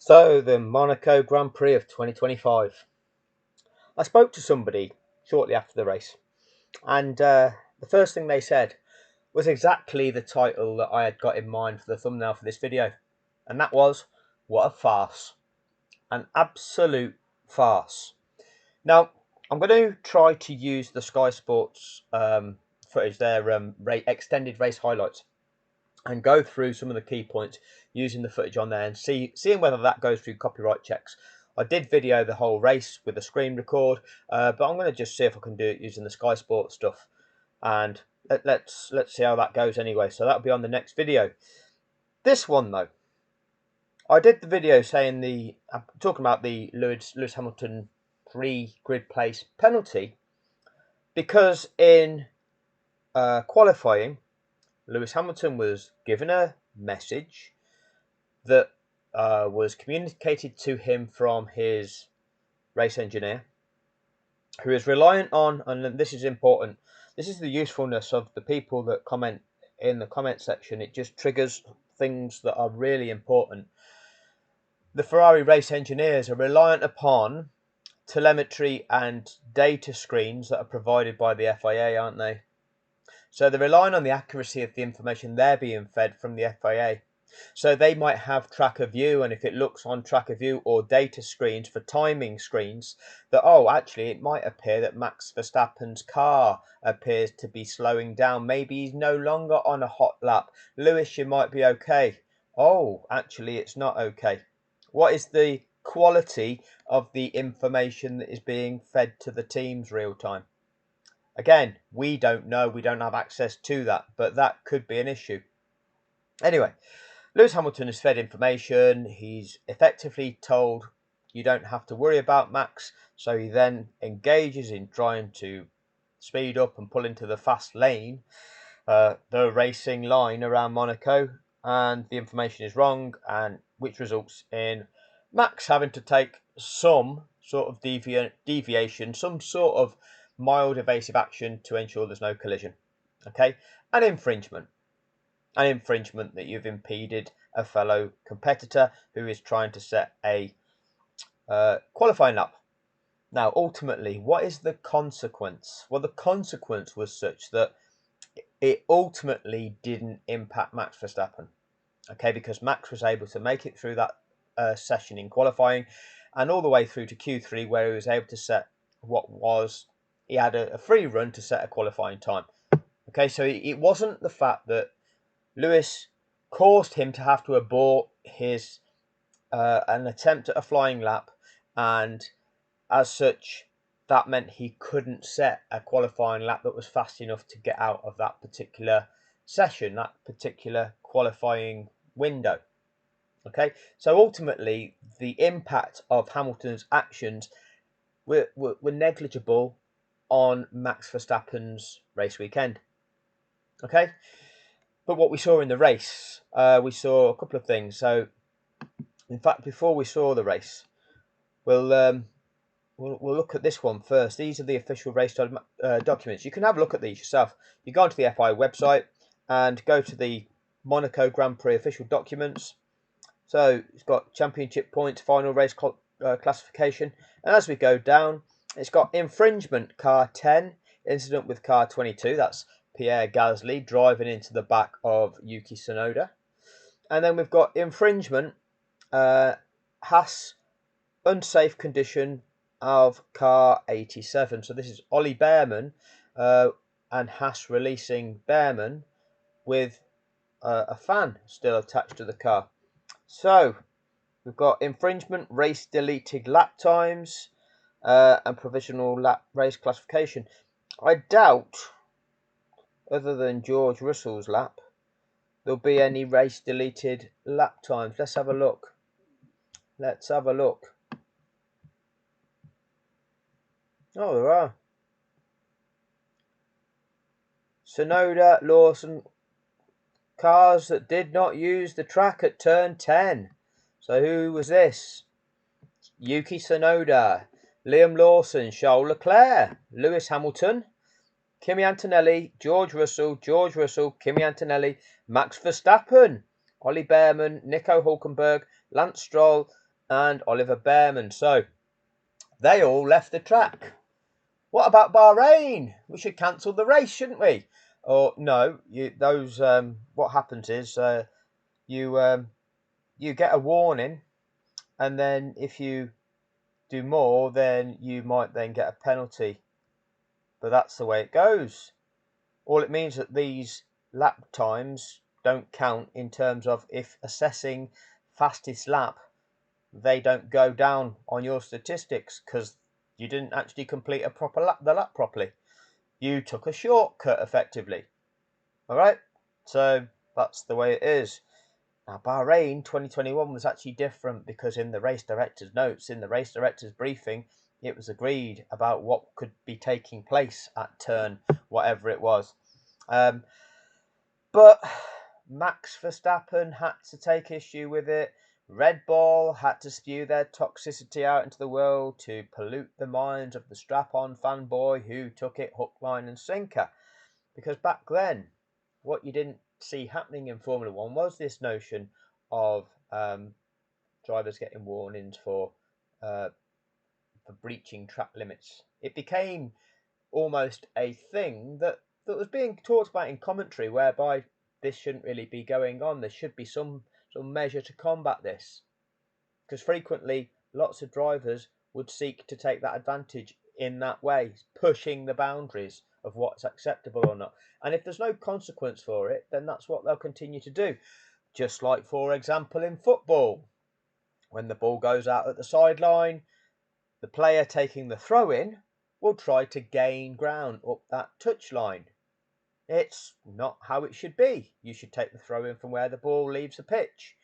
So, the Monaco Grand Prix of 2025. I spoke to somebody shortly after the race, and the first thing they said was exactly the title that I had got in mind for the thumbnail for this video, and that was, "What a farce. An absolute farce." Now, I'm going to try to use the Sky Sports footage, their extended race highlights, and go through some of the key points using the footage on there and seeing whether that goes through copyright checks. I did video the whole race with a screen record, but I'm going to just see if I can do it using the Sky Sports stuff, and let's see how that goes anyway. So that'll be on the next video. This one though, I did the video saying talking about the Lewis Hamilton pre-grid place penalty, because in qualifying, Lewis Hamilton was given a message that was communicated to him from his race engineer, who is reliant on, and this is important, this is the usefulness of the people that comment in the comment section. It just triggers things that are really important. The Ferrari race engineers are reliant upon telemetry and data screens that are provided by the FIA, aren't they? So they're relying on the accuracy of the information they're being fed from the FIA. So they might have tracker view, and if it looks on tracker view or data screens for timing screens, that, oh, actually it might appear that Max Verstappen's car appears to be slowing down. Maybe he's no longer on a hot lap. Lewis, you might be okay. Oh, actually it's not okay. What is the quality of the information that is being fed to the teams real time? Again, we don't know, we don't have access to that, but that could be an issue. Anyway, Lewis Hamilton is fed information. He's effectively told, you don't have to worry about Max. So he then engages in trying to speed up and pull into the fast lane, the racing line around Monaco, and the information is wrong, and which results in Max having to take some sort of deviation, some sort of mild evasive action to ensure there's no collision. Okay, an infringement that you've impeded a fellow competitor who is trying to set a qualifying lap. Now, ultimately, what is the consequence? Well, the consequence was such that it ultimately didn't impact Max Verstappen, okay, because Max was able to make it through that session in qualifying and all the way through to Q3, where he was able to set he had a free run to set a qualifying time. Okay, so it wasn't the fact that Lewis caused him to have to abort his an attempt at a flying lap, and as such that meant he couldn't set a qualifying lap that was fast enough to get out of that particular session, that particular qualifying window. Okay, so ultimately the impact of Hamilton's actions were negligible on Max Verstappen's race weekend. Okay, but what we saw in the race, we saw a couple of things. So, in fact, before we saw the race, we'll look at this one first. These are the official race documents. You can have a look at these yourself. You go onto the FIA website and go to the Monaco Grand Prix official documents. So it's got championship points, final race classification, and as we go down, it's got infringement car 10, incident with car 22. That's Pierre Gasly driving into the back of Yuki Tsunoda. And then we've got infringement, Haas, unsafe condition of car 87. So this is Ollie Bearman and Haas releasing Bearman with a fan still attached to the car. So we've got infringement, race deleted lap times, and provisional lap race classification. I doubt, other than George Russell's lap, there'll be any race deleted lap times. Let's have a look. Oh, there are. Tsunoda, Lawson, cars that did not use the track at turn 10. So who was this? Yuki Tsunoda, Liam Lawson, Charles Leclerc, Lewis Hamilton, Kimi Antonelli, George Russell, Kimi Antonelli, Max Verstappen, Ollie Bearman, Nico Hulkenberg, Lance Stroll, and Oliver Bearman. So they all left the track. What about Bahrain? We should cancel the race, shouldn't we? Or no, what happens is you get a warning, and then if you do more, then you might then get a penalty. But that's the way it goes. All it means that these lap times don't count in terms of if assessing fastest lap, they don't go down on your statistics because you didn't actually complete the lap properly. You took a shortcut effectively. All right, so that's the way it is. Now, Bahrain 2021 was actually different because in the race director's notes, in the race director's briefing, it was agreed about what could be taking place at turn, whatever it was. But Max Verstappen had to take issue with it. Red Bull had to spew their toxicity out into the world to pollute the minds of the strap-on fanboy who took it hook, line and sinker. Because back then, what you didn't see happening in Formula One was this notion of drivers getting warnings for breaching track limits. It became almost a thing that was being talked about in commentary, whereby this shouldn't really be going on. There should be some measure to combat this, because frequently lots of drivers would seek to take that advantage in that way, pushing the boundaries of what's acceptable or not. And if there's no consequence for it, then that's what they'll continue to do. Just like, for example, in football, when the ball goes out at the sideline, the player taking the throw in will try to gain ground up that touchline. It's not how it should be. You should take the throw in from where the ball leaves the pitch.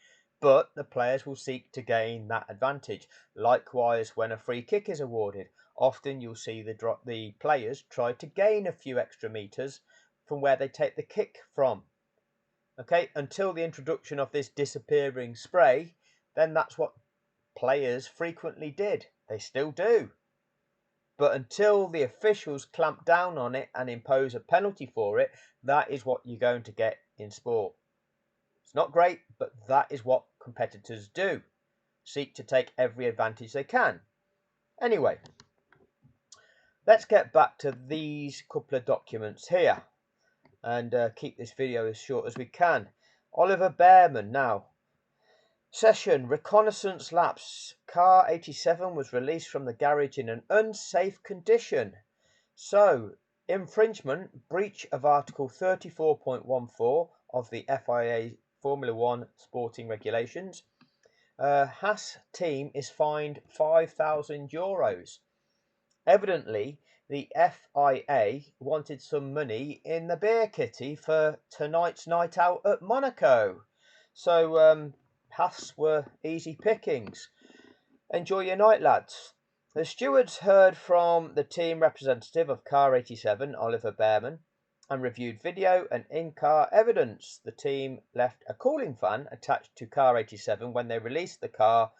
But the players will seek to gain that advantage. Likewise, when a free kick is awarded, often you'll see the players try to gain a few extra meters from where they take the kick from. Okay, until the introduction of this disappearing spray, then that's what players frequently did. They still do. But until the officials clamp down on it and impose a penalty for it, that is what you're going to get in sport. It's not great, but that is what competitors do. Seek to take every advantage they can. Anyway, let's get back to these couple of documents here and keep this video as short as we can. Oliver Bearman now. Session reconnaissance laps. Car 87 was released from the garage in an unsafe condition. So, infringement, breach of Article 34.14 of the FIA Formula One sporting regulations. Haas team is fined €5,000. Evidently, the FIA wanted some money in the beer kitty for tonight's night out at Monaco. So, Haas were easy pickings. Enjoy your night, lads. The stewards heard from the team representative of Car 87, Oliver Bearman, and reviewed video and in-car evidence. The team left a cooling fan attached to Car 87 when they released the car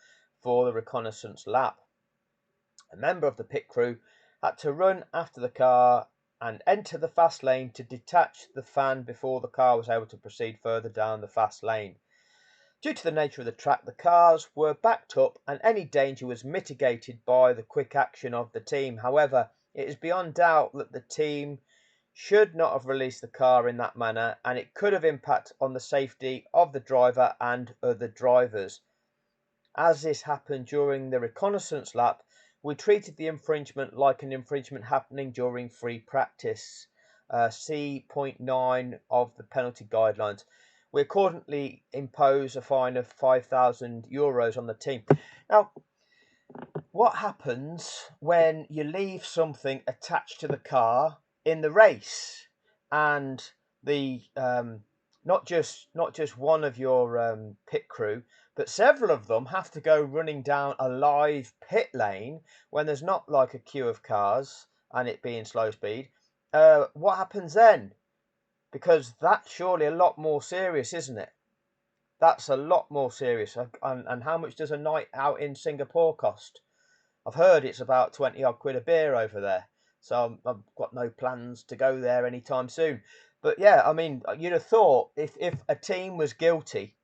for the reconnaissance lap. A member of the pit crew had to run after the car and enter the fast lane to detach the fan before the car was able to proceed further down the fast lane. Due to the nature of the track, the cars were backed up and any danger was mitigated by the quick action of the team. However, it is beyond doubt that the team should not have released the car in that manner, and it could have impacted on the safety of the driver and other drivers. As this happened during the reconnaissance lap, we treated the infringement like an infringement happening during free practice. C point 9 of the penalty guidelines. We accordingly impose a fine of €5,000 on the team. Now, what happens when you leave something attached to the car in the race, and the not just one of your pit crew, but several of them have to go running down a live pit lane when there's not like a queue of cars and it being slow speed? What happens then? Because that's surely a lot more serious, isn't it? That's a lot more serious. And how much does a night out in Singapore cost? I've heard it's about 20 odd quid a beer over there. So I've got no plans to go there anytime soon. But yeah, I mean, you'd have thought if a team was guilty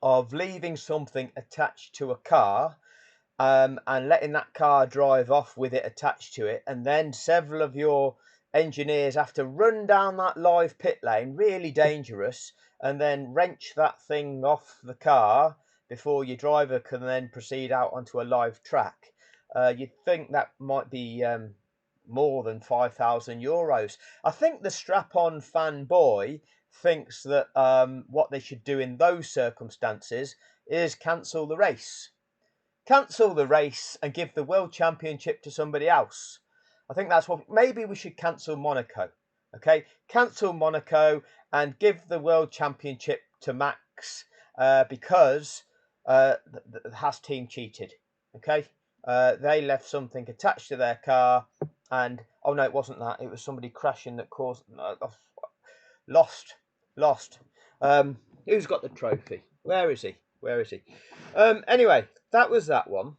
of leaving something attached to a car, and letting that car drive off with it attached to it, and then several of your engineers have to run down that live pit lane, really dangerous, and then wrench that thing off the car before your driver can then proceed out onto a live track. You'd think that might be more than €5,000. I think the strap-on fanboy thinks that what they should do in those circumstances is cancel the race. Cancel the race and give the world championship to somebody else. I think that's what, maybe we should cancel Monaco. Okay, cancel Monaco and give the world championship to Max, because the Haas team cheated. Okay, they left something attached to their car, and oh no, it wasn't that. It was somebody crashing that caused lost. Who's got the trophy? Where is he? Where is he? Anyway, that was that one.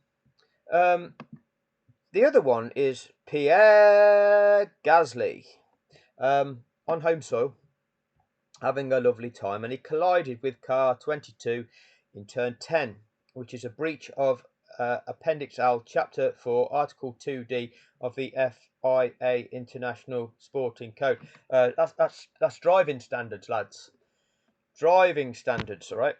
The other one is Pierre Gasly, on home soil, having a lovely time, and he collided with car 22 in turn 10, which is a breach of Appendix L, Chapter 4, Article 2D of the FIA International Sporting Code. That's driving standards, lads. Driving standards, all right.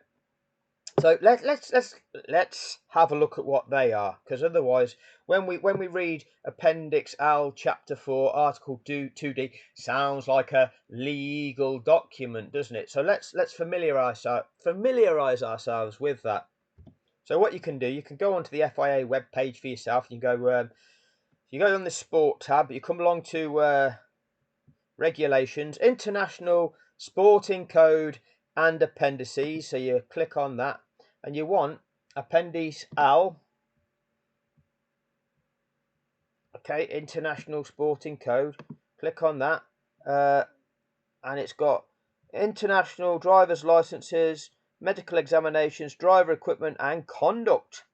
So let's have a look at what they are, because otherwise, when we read Appendix L, Chapter 4, Article 2D, sounds like a legal document, doesn't it? So let's familiarise ourselves with that. So what you can do, you can go onto the FIA webpage for yourself. You go on the Sport tab. You come along to Regulations, International Sporting Code and Appendices. So you click on that, and you want Appendix L. Okay, International Sporting Code. Click on that, and it's got international driver's licenses, medical examinations, driver equipment, and conduct.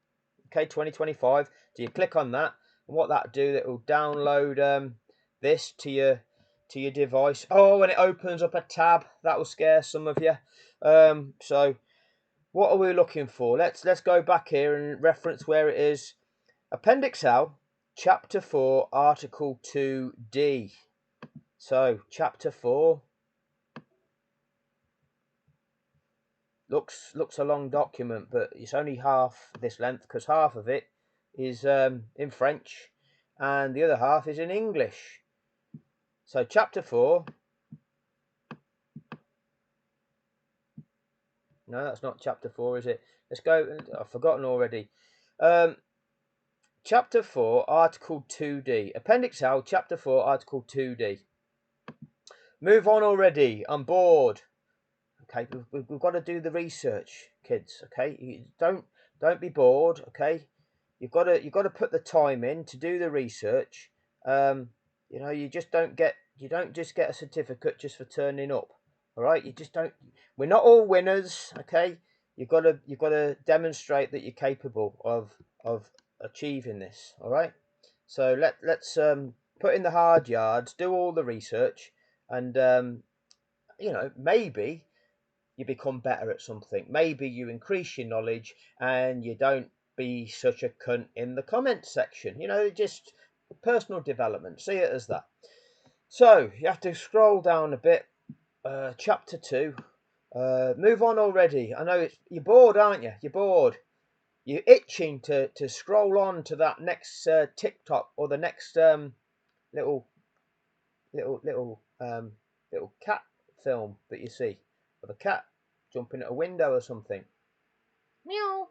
Okay, 2025. So you click on that, and what that'll do, it will download this to your device. Oh, and it opens up a tab. That will scare some of you. So what are we looking for? Let's go back here and reference where it is. Appendix L, Chapter 4, Article 2D. So Chapter 4 looks a long document, but it's only half this length, because half of it is in French and the other half is in English. So Chapter 4. No, that's not Chapter 4, is it? Let's go. I've forgotten already. Chapter 4, Article 2D. Appendix L, Chapter 4, Article 2D. Move on already. I'm bored. Okay, we've got to do the research, kids. Okay, don't be bored. Okay, you've got to put the time in to do the research. You don't just get a certificate just for turning up. All right, you just don't. We're not all winners. Okay, you've got to demonstrate that you're capable of achieving this. All right, so let's put in the hard yards, do all the research, and maybe you become better at something. Maybe you increase your knowledge and you don't be such a cunt in the comments section. Just personal development. See it as that. So you have to scroll down a bit. Chapter 2. Move on already. I know you're bored, aren't you? You're bored. You're itching to scroll on to that next TikTok or the next little cat film that you see of a cat jumping at a window or something. Meow.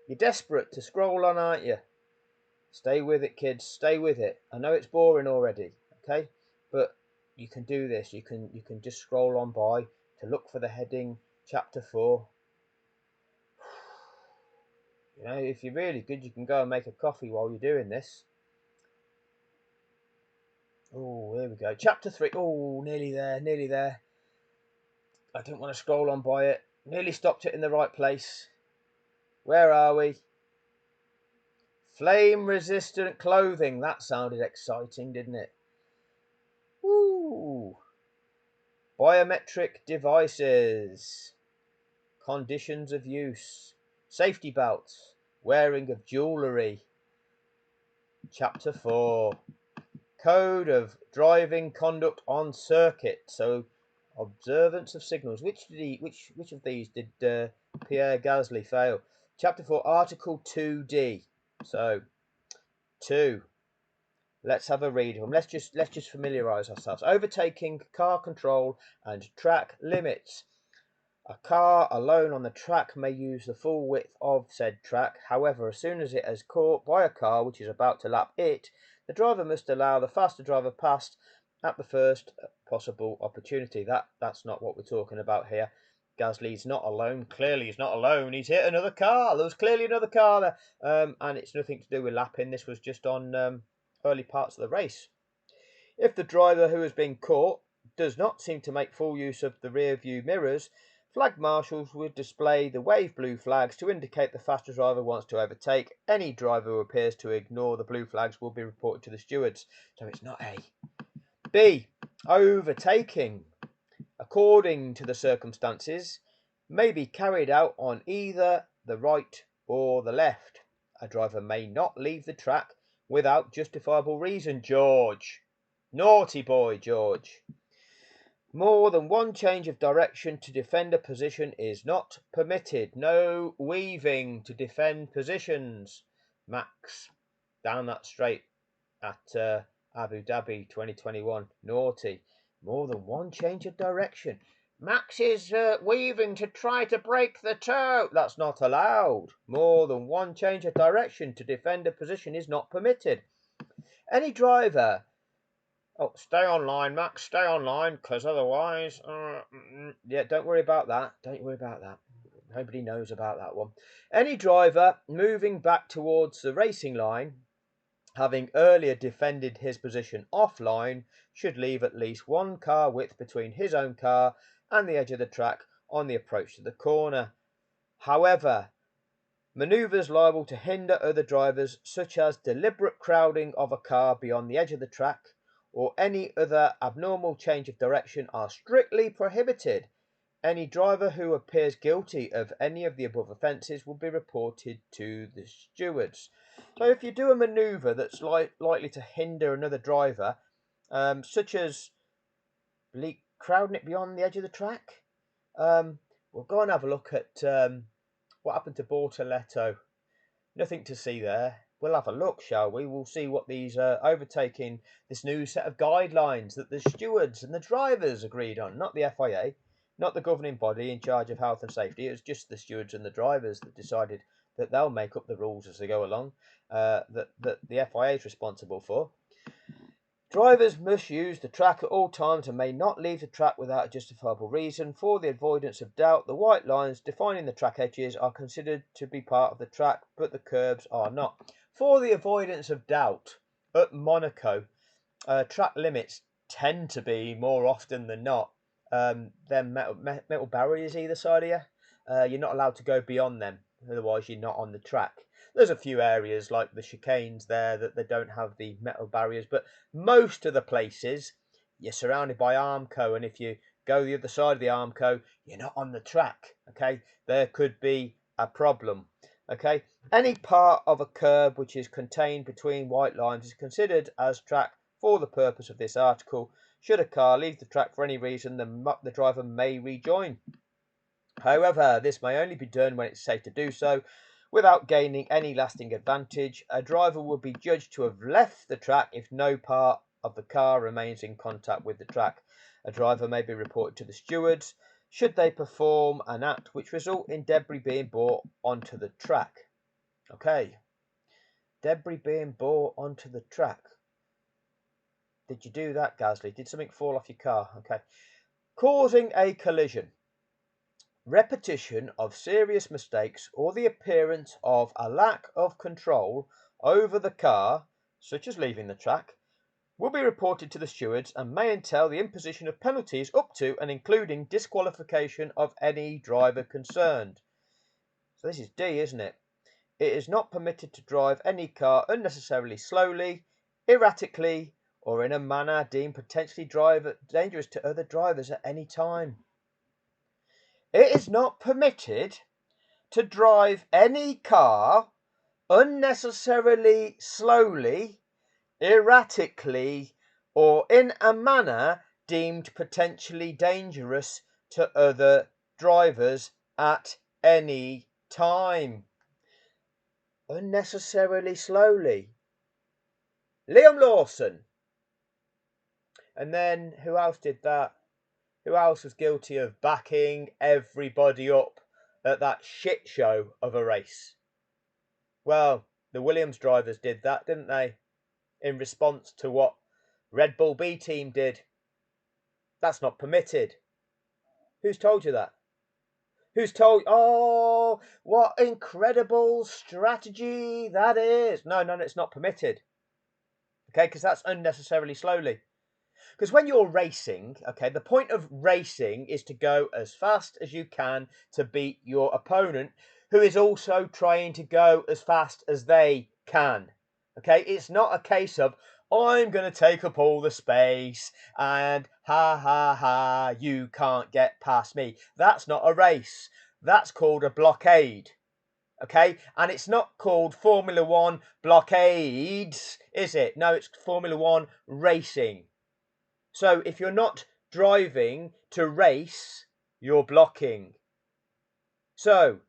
You're desperate to scroll on, aren't you? Stay with it, kids. Stay with it. I know it's boring already, okay? But you can do this. You can just scroll on by to look for the heading Chapter 4. If you're really good, you can go and make a coffee while you're doing this. Oh, here we go. Chapter 3. Oh, nearly there. I didn't want to scroll on by it. Nearly stopped it in the right place. Where are we? Flame resistant clothing. That sounded exciting, didn't it? Ooh. Biometric devices. conditions of use, safety belts, wearing of jewellery. Chapter 4, code of driving conduct on circuit. So, observance of signals. Which of these did Pierre Gasly fail? Chapter 4, Article 2D. So, 2. Let's have a read of them. Let's just familiarise ourselves. Overtaking, car control, and track limits. A car alone on the track may use the full width of said track. However, as soon as it is caught by a car which is about to lap it, the driver must allow the faster driver past at the first possible opportunity. That's not what we're talking about here. Gasly's not alone. Clearly, he's not alone. He's hit another car. There was clearly another car there, and it's nothing to do with lapping. This was just on early parts of the race. If the driver who has been caught does not seem to make full use of the rear view mirrors, flag marshals will display the wave blue flags to indicate the faster driver wants to overtake. Any driver who appears to ignore the blue flags will be reported to the stewards. So it's not A. B. Overtaking, according to the circumstances, may be carried out on either the right or the left. A driver may not leave the track without justifiable reason. George. Naughty boy, George. More than one change of direction to defend a position is not permitted. No weaving to defend positions. Max, down that straight at Abu Dhabi 2021. Naughty. More than one change of direction. Max is weaving to try to break the toe. That's not allowed. More than one change of direction to defend a position is not permitted. Any driver... Oh, stay online, Max. Stay online, because otherwise... yeah, don't worry about that. Don't worry about that. Nobody knows about that one. Any driver moving back towards the racing line, having earlier defended his position offline, should leave at least one car width between his own car and the edge of the track on the approach to the corner. However, manoeuvres liable to hinder other drivers, such as deliberate crowding of a car beyond the edge of the track, or any other abnormal change of direction, are strictly prohibited. Any driver who appears guilty of any of the above offences will be reported to the stewards. So if you do a manoeuvre that's likely to hinder another driver, such as crowding it beyond the edge of the track, we'll go and have a look at what happened to Bortoletto. Nothing to see there. We'll have a look, shall we? We'll see what these overtaking this new set of guidelines that the stewards and the drivers agreed on, not the FIA, not the governing body in charge of health and safety. It was just the stewards and the drivers that decided that they'll make up the rules as they go along, that the FIA is responsible for. Drivers must use the track at all times and may not leave the track without a justifiable reason. For the avoidance of doubt, the white lines defining the track edges are considered to be part of the track, but the curbs are not. For the avoidance of doubt, at Monaco, track limits tend to be, more often than not, they're metal barriers either side of you. You're not allowed to go beyond them, otherwise you're not on the track. There's a few areas like the chicanes there that they don't have the metal barriers, but most of the places you're surrounded by Armco, and if you go the other side of the Armco, you're not on the track. Okay, there could be a problem. Okay, any part of a curb which is contained between white lines is considered as track for the purpose of this article. Should a car leave the track for any reason, the driver may rejoin. However, this may only be done when it's safe to do so, without gaining any lasting advantage. A driver will be judged to have left the track if no part of the car remains in contact with the track. A driver may be reported to the stewards should they perform an act which result in debris being brought onto the track. Okay, debris being brought onto the track. Did you do that, Gasly? Did something fall off your car? Okay. Causing a collision. Repetition of serious mistakes or the appearance of a lack of control over the car, such as leaving the track, will be reported to the stewards and may entail the imposition of penalties up to and including disqualification of any driver concerned. So this is D, isn't it? It is not permitted to drive any car unnecessarily slowly, erratically, or in a manner deemed potentially dangerous to other drivers at any time. It is not permitted to drive any car unnecessarily slowly, erratically, or in a manner deemed potentially dangerous to other drivers at any time. Unnecessarily slowly. Liam Lawson. And then who else did that? Who else was guilty of backing everybody up at that shit show of a race? Well, the Williams drivers did that, didn't they? In response to what Red Bull B team did. That's not permitted. Who's told you that? Who's told? Oh, what incredible strategy that is. No, it's not permitted. Okay, because that's unnecessarily slowly. Because when you're racing, okay, the point of racing is to go as fast as you can to beat your opponent, who is also trying to go as fast as they can. Okay, it's not a case of, I'm going to take up all the space and ha ha ha, you can't get past me. That's not a race. That's called a blockade. Okay, and it's not called Formula One blockades, is it? No, it's Formula One racing. So if you're not driving to race, you're blocking. So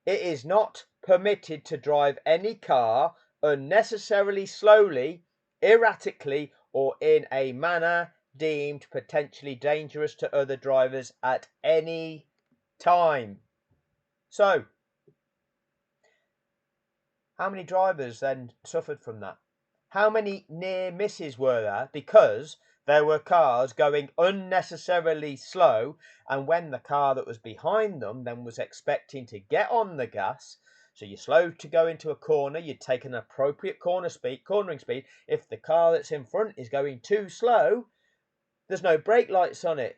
it is not permitted to drive any car unnecessarily slowly, erratically, or in a manner deemed potentially dangerous to other drivers at any time. So, how many drivers then suffered from that? How many near misses were there because there were cars going unnecessarily slow, and when the car that was behind them then was expecting to get on the gas, so you're slow to go into a corner, you'd take an appropriate cornering speed. If the car that's in front is going too slow, there's no brake lights on it.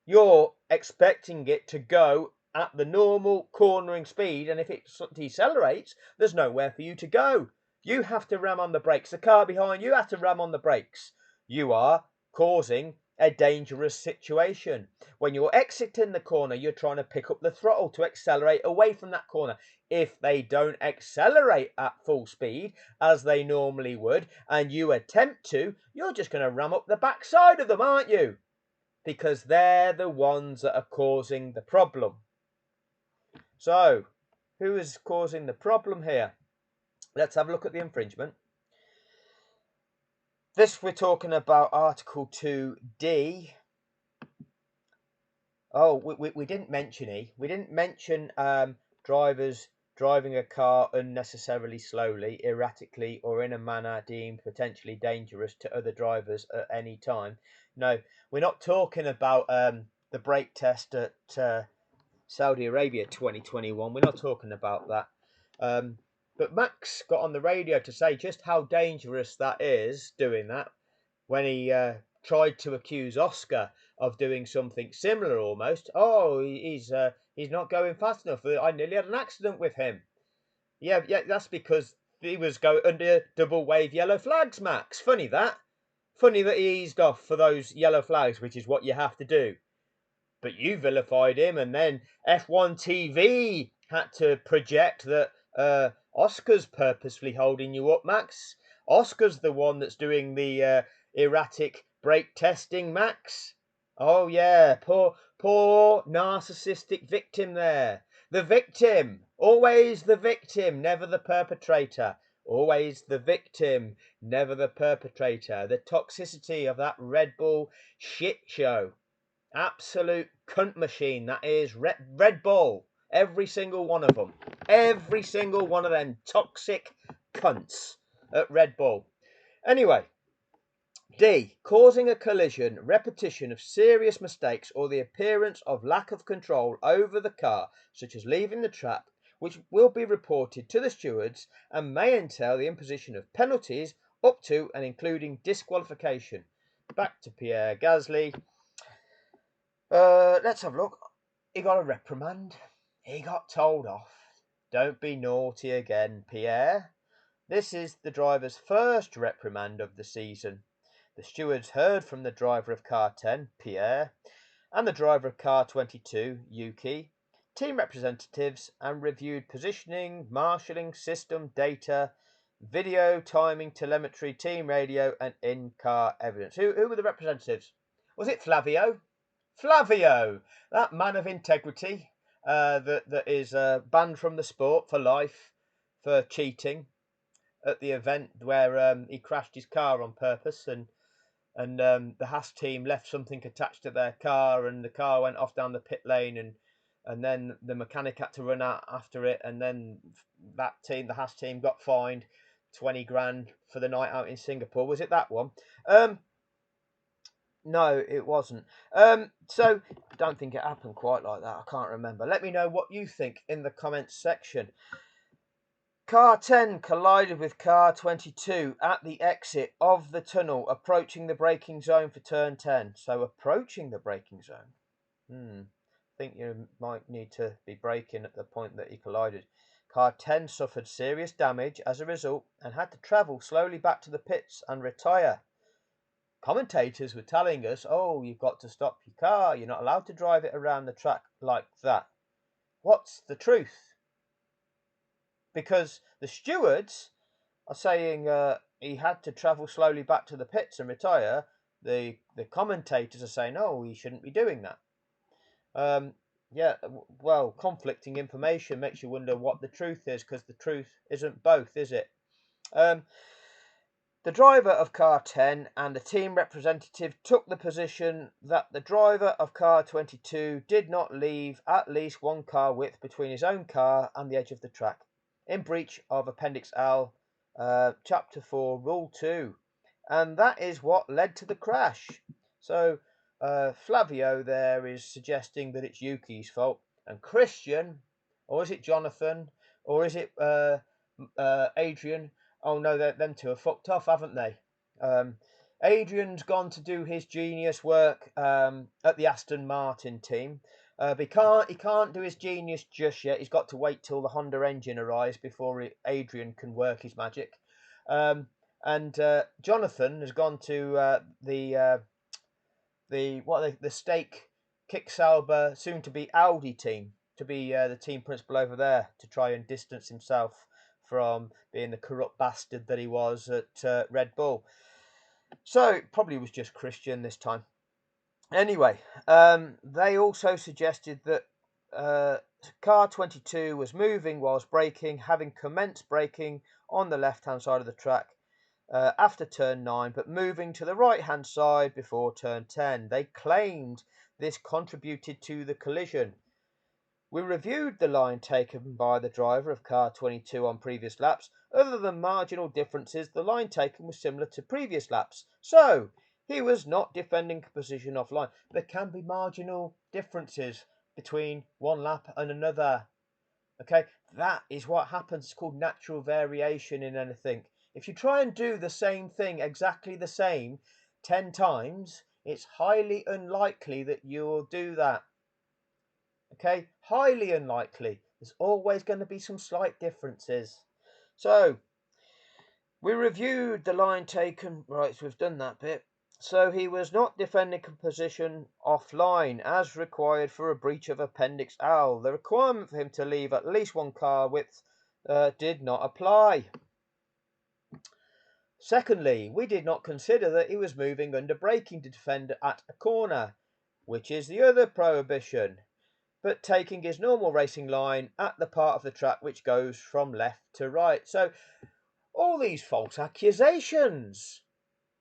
You're expecting it to go at the normal cornering speed, and if it decelerates, there's nowhere for you to go. You have to ram on the brakes. The car behind you has to ram on the brakes. You are causing a dangerous situation. When you're exiting the corner, you're trying to pick up the throttle to accelerate away from that corner. If they don't accelerate at full speed, as they normally would, and you attempt to, you're just going to ram up the backside of them, aren't you? Because they're the ones that are causing the problem. So, who is causing the problem here? Let's have a look at the infringement. This we're talking about Article 2D. Oh, we didn't mention E. We didn't mention drivers driving a car unnecessarily slowly, erratically, or in a manner deemed potentially dangerous to other drivers at any time. No, we're not talking about the brake test at Saudi Arabia 2021. We're not talking about that. But Max got on the radio to say just how dangerous that is doing that when he tried to accuse Oscar of doing something similar almost. Oh, he's not going fast enough. I nearly had an accident with him. Yeah, that's because he was going under double wave yellow flags, Max. Funny that. Funny that he eased off for those yellow flags, which is what you have to do. But you vilified him, and then F1 TV had to project that Oscar's purposefully holding you up, Max. Oscar's the one that's doing the erratic brake testing, Max. Oh yeah, poor narcissistic victim there. The victim, always the victim, never the perpetrator. Always the victim, never the perpetrator. The toxicity of that Red Bull shit show. Absolute cunt machine, that is. Red Bull. Every single one of them. Every single one of them toxic cunts at Red Bull. Anyway, D. Causing a collision, repetition of serious mistakes, or the appearance of lack of control over the car, such as leaving the track, which will be reported to the stewards and may entail the imposition of penalties up to and including disqualification. Back to Pierre Gasly. Let's have a look. He got a reprimand. He got told off. Don't be naughty again, Pierre. This is the driver's first reprimand of the season. The stewards heard from the driver of car 10, Pierre, and the driver of car 22, Yuki, team representatives, and reviewed positioning, marshalling, system data, video, timing, telemetry, team radio, and in-car evidence. Who were the representatives? Was it Flavio? Flavio, that man of integrity, that is banned from the sport for life for cheating at the event where he crashed his car on purpose, and the Haas team left something attached to their car, and the car went off down the pit lane, and then the mechanic had to run out after it, and then that team, the Haas team, got fined 20 grand for the night out in Singapore. Was it that one? No, it wasn't. So I don't think it happened quite like that. I can't remember. Let me know what you think in the comments section. Car 10 collided with car 22 at the exit of the tunnel, approaching the braking zone for turn 10. So approaching the braking zone. I think you might need to be braking at the point that he collided. Car 10 suffered serious damage as a result and had to travel slowly back to the pits and retire. Commentators were telling us, oh, you've got to stop your car. You're not allowed to drive it around the track like that. What's the truth? Because the stewards are saying he had to travel slowly back to the pits and retire. The commentators are saying, oh, he shouldn't be doing that. Yeah, well, conflicting information makes you wonder what the truth is, because the truth isn't both, is it? The driver of car 10 and the team representative took the position that the driver of car 22 did not leave at least one car width between his own car and the edge of the track, in breach of Appendix L, Chapter 4, Rule 2. And that is what led to the crash. So Flavio there is suggesting that it's Yuki's fault. And Christian, or is it Jonathan, or is it Adrian? Oh no, them two are fucked off, haven't they? Adrian's gone to do his genius work at the Aston Martin team. But he can't do his genius just yet. He's got to wait till the Honda engine arrives before Adrian can work his magic. And Jonathan has gone to the Stake Kick Sauber, soon to be Audi team, to be the team principal over there, to try and distance himself from being the corrupt bastard that he was at Red Bull. So it probably was just Christian this time. Anyway, they also suggested that car 22 was moving whilst braking, having commenced braking on the left-hand side of the track after turn 9, but moving to the right-hand side before turn 10. They claimed this contributed to the collision. We reviewed the line taken by the driver of car 22 on previous laps. Other than marginal differences, the line taken was similar to previous laps. So, he was not defending position offline. There can be marginal differences between one lap and another. Okay, that is what happens. It's called natural variation in anything. If you try and do the same thing, exactly the same, 10 times, it's highly unlikely that you'll do that. Okay, highly unlikely. There's always going to be some slight differences. So, we reviewed the line taken. Right, so we've done that bit. So he was not defending a position offline as required for a breach of Appendix L. The requirement for him to leave at least one car width did not apply. Secondly, we did not consider that he was moving under braking to defend at a corner, which is the other prohibition, but taking his normal racing line at the part of the track which goes from left to right. So, all these false accusations.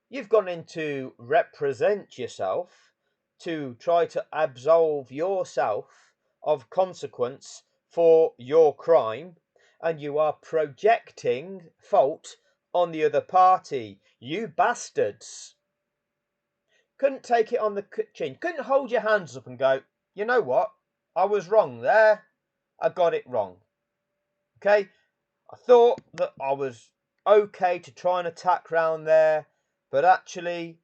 You've gone in to represent yourself, to try to absolve yourself of consequence for your crime, and you are projecting fault on the other party. You bastards. Couldn't take it on the chin. Couldn't hold your hands up and go, you know what? I was wrong there. I got it wrong. Okay? I thought that I was okay to try and attack round there, but actually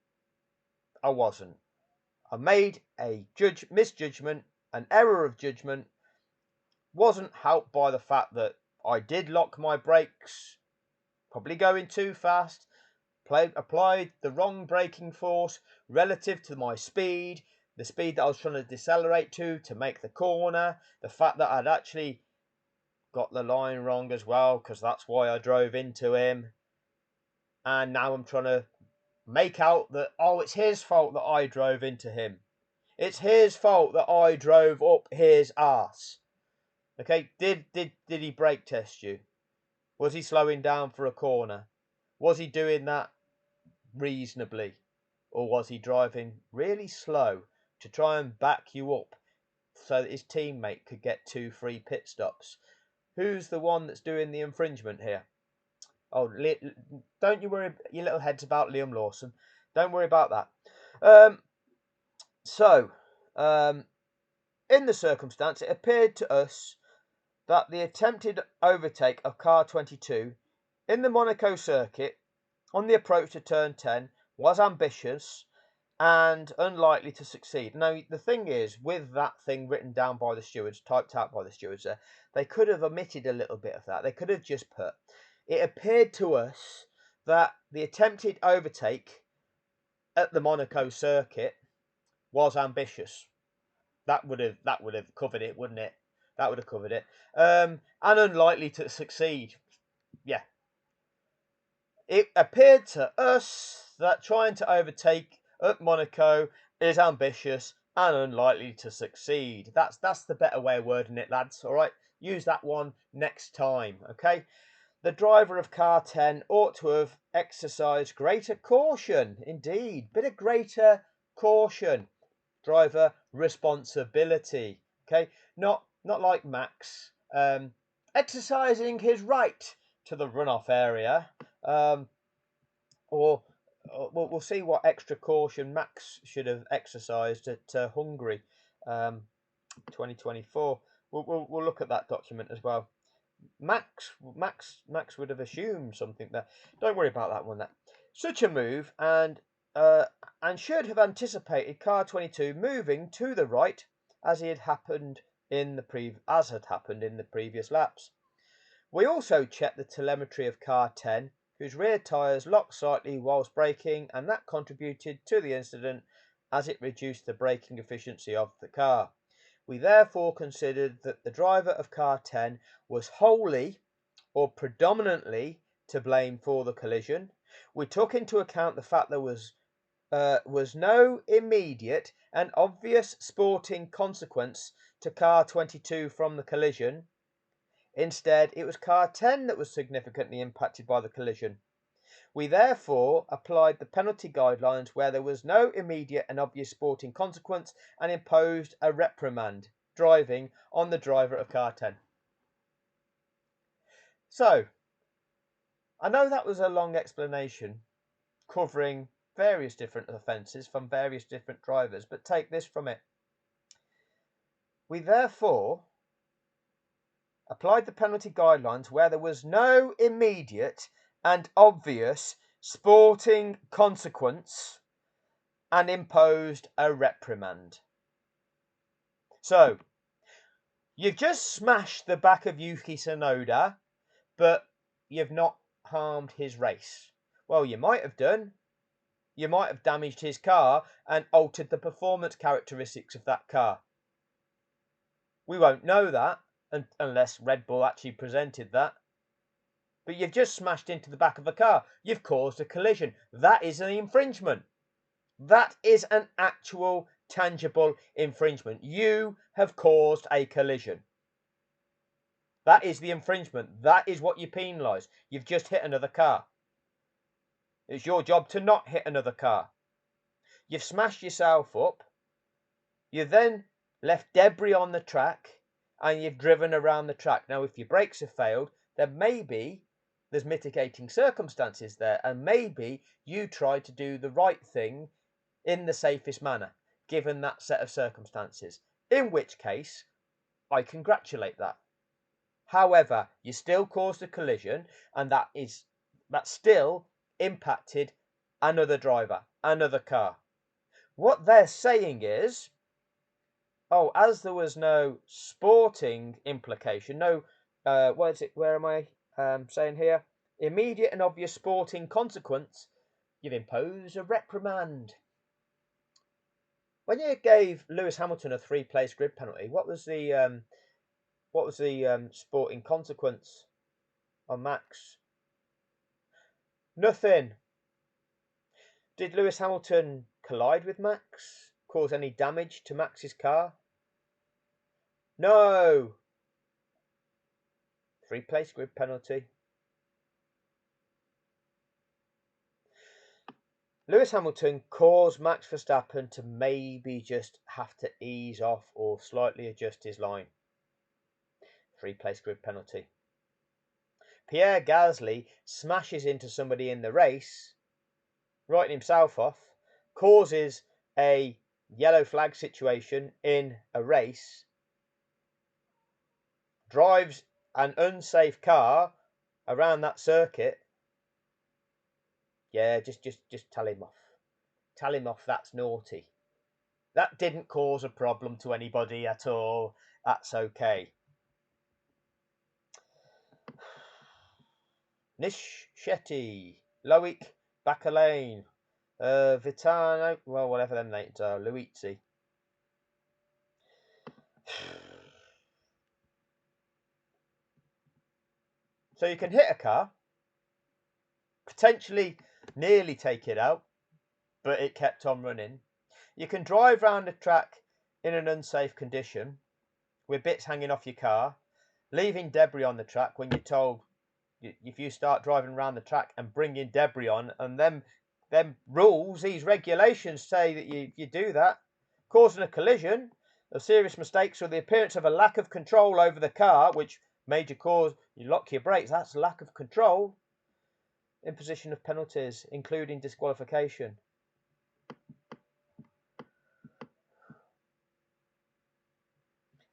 I wasn't. I made a misjudgment, an error of judgment. Wasn't helped by the fact that I did lock my brakes, probably going too fast, applied the wrong braking force relative to my speed, the speed that I was trying to decelerate to make the corner, the fact that I'd actually got the line wrong as well, because that's why I drove into him. And now I'm trying to make out that, oh, it's his fault that I drove into him. It's his fault that I drove up his arse. Okay, did he brake test you? Was he slowing down for a corner? Was he doing that reasonably? Or was he driving really slow to try and back you up so that his teammate could get 2 free pit stops? Who's the one that's doing the infringement here? Oh, don't you worry your little heads about Liam Lawson. Don't worry about that. In the circumstance, it appeared to us that the attempted overtake of car 22 in the Monaco circuit on the approach to turn 10 was ambitious and unlikely to succeed. Now, the thing is, with that thing written down by the stewards, typed out by the stewards there, they could have omitted a little bit of that. They could have just put, it appeared to us that the attempted overtake at the Monaco circuit was ambitious. That would have covered it, wouldn't it? That would have covered it. And unlikely to succeed. Yeah. It appeared to us that trying to overtake at Monaco is ambitious and unlikely to succeed. That's the better way of wording it, lads. All right, use that one next time. Okay. The driver of car 10 ought to have exercised greater caution. Indeed, bit of greater caution. Driver responsibility. Okay, not like Max exercising his right to the runoff area. Or we'll see what extra caution Max should have exercised at Hungary 2024. We'll look at that document as well. Max would have assumed something there. Don't worry about that one. That such a move and should have anticipated car 22 moving to the right as had happened in the previous laps. We also checked the telemetry of car 10, whose rear tyres locked slightly whilst braking, and that contributed to the incident as it reduced the braking efficiency of the car. We therefore considered that the driver of car 10 was wholly or predominantly to blame for the collision. We took into account the fact there was no immediate and obvious sporting consequence to car 22 from the collision. Instead, it was car 10 that was significantly impacted by the collision. We therefore applied the penalty guidelines where there was no immediate and obvious sporting consequence and imposed a reprimand driving on the driver of car 10. So, I know that was a long explanation covering various different offences from various different drivers, but take this from it. We therefore applied the penalty guidelines where there was no immediate and obvious sporting consequence and imposed a reprimand. So, you've just smashed the back of Yuki Tsunoda, but you've not harmed his race. Well, you might have done. You might have damaged his car and altered the performance characteristics of that car. We won't know that unless Red Bull actually presented that. But you've just smashed into the back of a car. You've caused a collision. That is an infringement. That is an actual, tangible infringement. You have caused a collision. That is the infringement. That is what you penalise. You've just hit another car. It's your job to not hit another car. You've smashed yourself up. You then left debris on the track and you've driven around the track. Now, if your brakes have failed, then maybe there's mitigating circumstances there, and maybe you tried to do the right thing in the safest manner, given that set of circumstances, in which case I congratulate that. However, you still caused a collision, and that still impacted another driver, another car. What they're saying is, oh, as there was no sporting implication, no, where am I saying here? Immediate and obvious sporting consequence, you've imposed a reprimand. When you gave Lewis Hamilton a 3-place grid penalty, what was the sporting consequence on Max? Nothing. Did Lewis Hamilton collide with Max? Cause any damage to Max's car? No. 3-place grid penalty. Lewis Hamilton caused Max Verstappen to maybe just have to ease off or slightly adjust his line. 3-place grid penalty. Pierre Gasly smashes into somebody in the race, writing himself off, causes a yellow flag situation in a race, drives an unsafe car around that circuit. Yeah, just tell him off. Tell him off, that's naughty. That didn't cause a problem to anybody at all. That's okay. Nish Shetty, Loic Bacalane, Vitano, well, whatever them names are, Luizzi. So you can hit a car, potentially nearly take it out, but it kept on running. You can drive around the track in an unsafe condition with bits hanging off your car, leaving debris on the track when you're told if you start driving around the track and bringing debris on, and them rules, these regulations say that you do that, causing a collision, of serious mistakes, or the appearance of a lack of control over the car, which major cause you lock your brakes, that's lack of control. Imposition of penalties, including disqualification.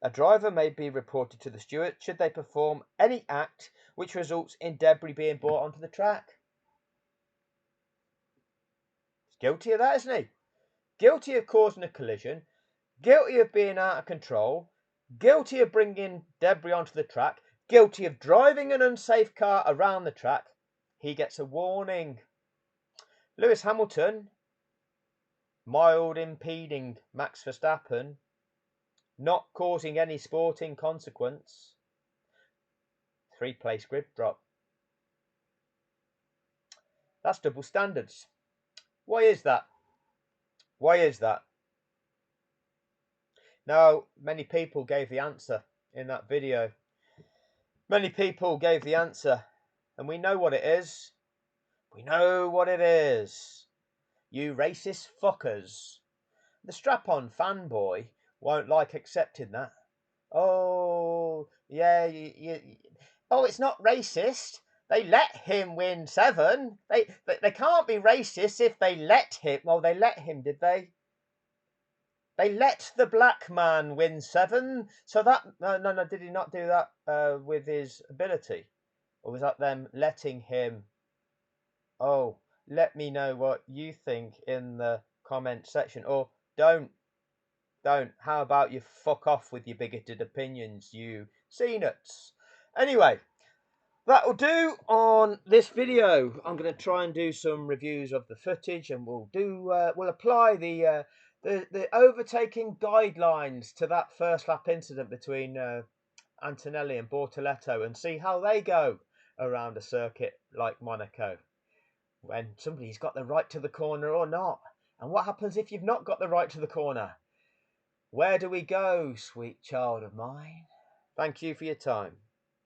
A driver may be reported to the steward should they perform any act which results in debris being brought onto the track. He's guilty of that, isn't he? Guilty of causing a collision, guilty of being out of control, guilty of bringing debris onto the track, guilty of driving an unsafe car around the track. He gets a warning. Lewis Hamilton, mild impeding Max Verstappen, not causing any sporting consequence. 3-place grid drop. That's double standards. Why is that? Why is that? Now, many people gave the answer in that video. Many people gave the answer, and we know what it is. We know what it is. You racist fuckers. The strap-on fanboy won't like accepting that. Oh, yeah, oh, it's not racist. They let him win 7. They can't be racist if they let him. Well, they let him, did they? They let the black man win 7. So that no, did he not do that with his ability, or was that them letting him? Oh, let me know what you think in the comment section, or don't. How about you fuck off with your bigoted opinions, you C-nuts? Anyway, that'll do on this video. I'm going to try and do some reviews of the footage, and we'll apply the overtaking guidelines to that first lap incident between Antonelli and Bortoleto, and see how they go around a circuit like Monaco, when somebody's got the right to the corner or not. And what happens if you've not got the right to the corner? Where do we go, sweet child of mine? Thank you for your time.